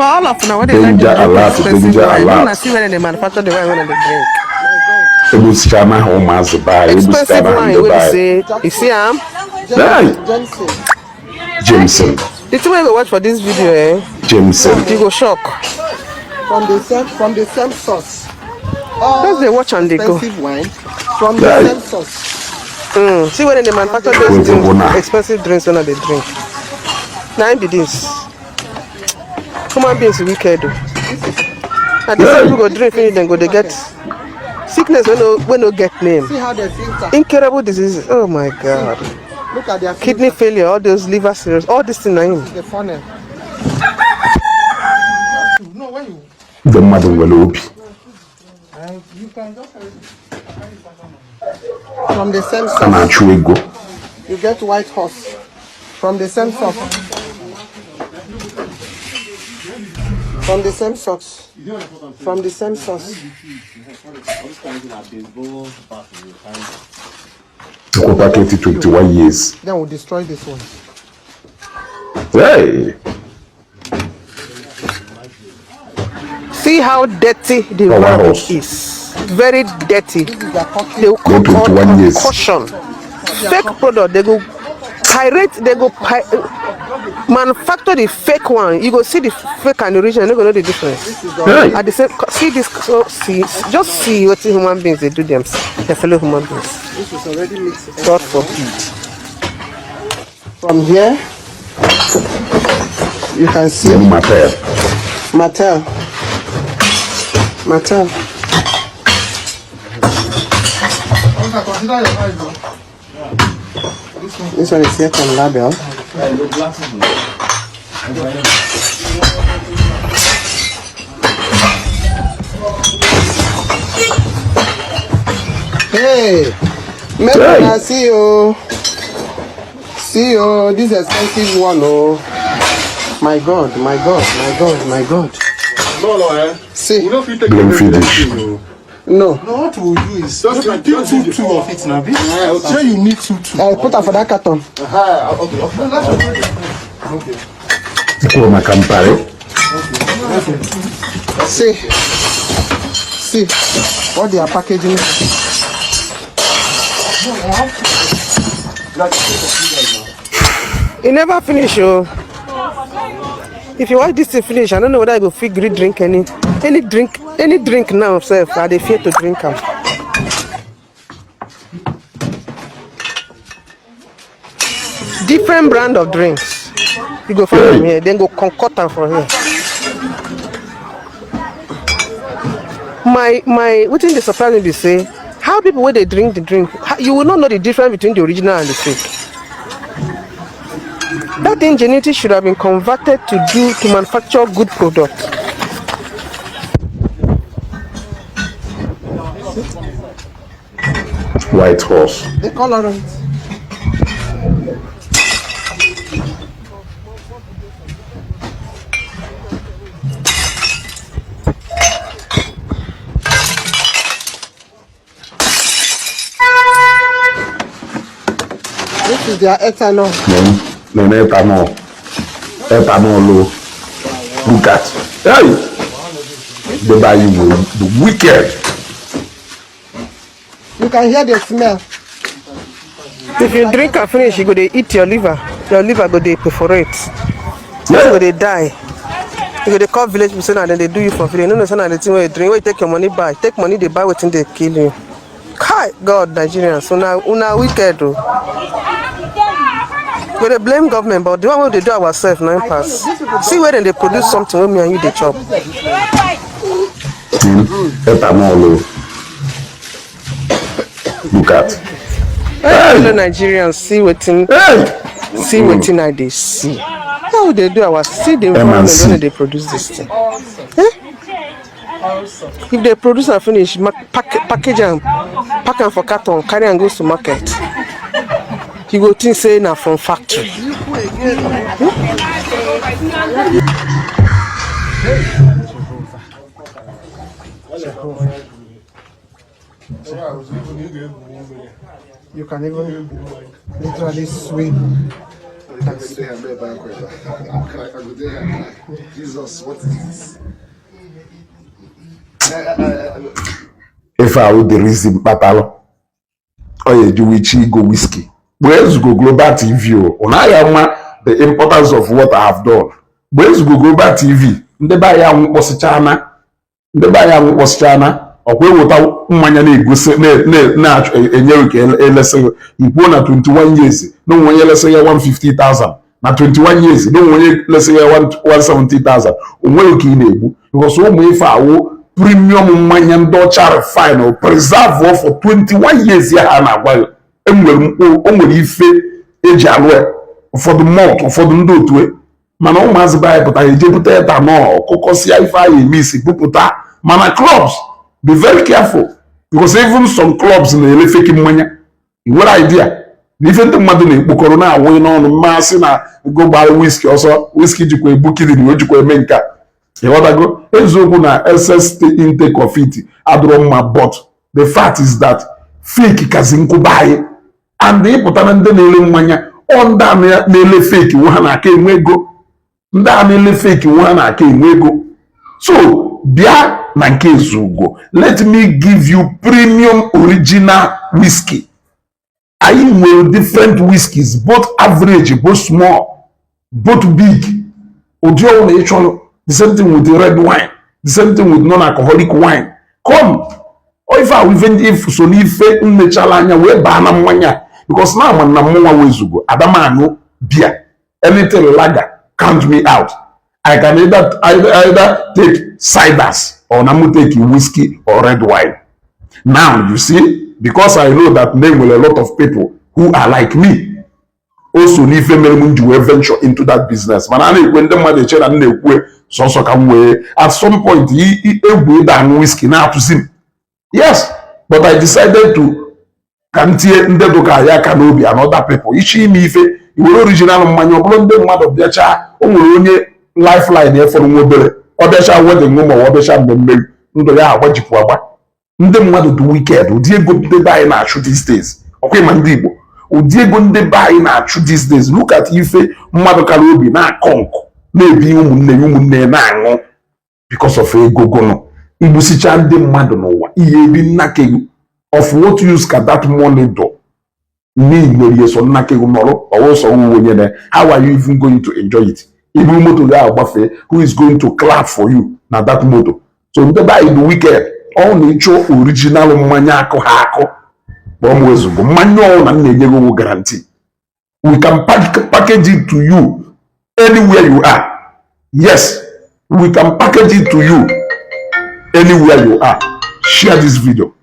For all of now, what they like to drink expensive wine. You don't see when they manufacture the wine when they drink. Expensive wine, what they say? You see, Jameson. The two way we watch for this video, Jameson. You go shock. From the same source. Because they watch and they go. Wine from the same source. See when they manufacture those expensive drinks when they drink. Now be this. Human beings wicked. And these people go drink finish, then go they get sickness when no get name. See how they filter. Incurable diseases. Oh my God. Look at their kidney failure, all those liver cirrhosis, all these things. The funnel. No, when you. The mother will open. You can just from the same source. You get white horse from the same source. From the same source. From the same source. To back 21 years. Then we'll destroy this one. Hey. See how dirty the water is. Very dirty. They will call caution. Fake product, they go pirate, they go manufacture the fake one. You go see the fake and the original, you go know the difference. Hey. At the same, see this, just see what human beings they do them, their fellow human beings. This is already mixed. God forbid. From here, you can see Mattel. This one is here from label. Hey, maybe see you. This expensive one. Oh, my God. No, see, we don't feel taking no. What we'll do is just like two of it now. So you need two. I'll put her for that carton. Okay. See what they are packaging. It never finish, oh. If you watch this to finish, I don't know whether I go figure drink any drink now, self. I they fear to drink them. Different brand of drinks. You go find them here, then go concoct them from here. My what thing they surprise me they say, how people when they drink the drink, you will not know the difference between the original and the fake. That ingenuity should have been converted to manufacture good product. White horse. The colorant. This is their ethanol. No, ethanol. Look at. Hey! They buy you the wicked. You can hear the smell. If you drink and finish, you go to eat your liver. Your liver go to perforate. You go to die. You go to call village people and then they do you for free. No, the thing where you drink, where you take your money buy. Take money, they buy within they kill you. God, Nigerians. So now, una wicked. We they blame government, but the one we they do ourselves now pass. See where then they produce something when me and you they chop. Look at. Hello Nigerians, see what I they see. How they do our see the environment when they produce this thing. If they produce and finish, package them, pack them for carton, carry and go to market. You go think say now from factory. You can even literally swim Jesus, what is this? If I would the reason, Papalo, or you do which go whiskey. Where's go global TV? The importance of what I have done. Where's go global TV? The buyer was China. The buyer was China. Or without money, go say, na Igbo na 21 years. No one let's say 150,000. Na 21 years. No one let's say 170,000. Because so many for premium money and dollar final preserve for 21 years. Yeah, na while ife eji alwe for the month for the ndo to mana o mazi buy but I dey put it no kokosia ife ayi miss puputa mana clubs be very careful because even some clubs na ele fake money what idea even the mmadụ na-ekpokọrọ na awụ n'ọnụ mmasị na go buy whiskey also whiskey jikwa ebukiri ni ojikwa eme nka ịghọtago eziokwu na excess intake of it adọrọ mma but the fact is that fake kazi nkụba anyị and ịpụta na ndị na-ele mmanya ọ ndị a na-ele fake nwe ha na-aka enwe ego ndị a na-ele fake nwe ha na-aka enwe ego so bịa na nke ezugo let me give you premium original whiskey. I will different whiskies, both average, both small, both big. The same thing with the red wine, the same thing with non-alcoholic wine. Come, or if I even if so need faith in the chalanya, we banana mwanya because now I'm na mwa wezugo. Adamano beer, anything lager, count me out. I can either take ciders or namu take whiskey or red wine. Now you see. Because I know that there will a lot of people who are like me also need to venture into that business. Man, when the money at some point he than whiskey now to see. Yes, but I decided to cantier Ndedoka Kanobi and other people. Ichi me if you original manual blonde mother of their child only lifeline there for mobile or the child wedding woman or the child what ndị mmadụ dị wicked ụdị ego ndị be anyị na-achụ these days ọkwa ma ndị Igbo ụdị ego ndị be anyị na-achụ these days look at ife mmadụ kara obi na-akọ nkụ na-ebi ụmụnne ya na-aṅụ because of ego gono igbusicha ndị mmadụ n'ụwa ihe ebi nnakego of what use ka that money do n'Igbo so nnakego nọrọ ọwụsọ onye na how are you even going to enjoy it ibu moto ga-agbafe who is going to clap for you na that moto so ndị be anyị dị wicked all nature original mmanya akụ ha akụ bomwezugo mmanya all na na-enye go guarantee we can package it to you anywhere you are. Yes, we can package it to you anywhere you are. Share this video.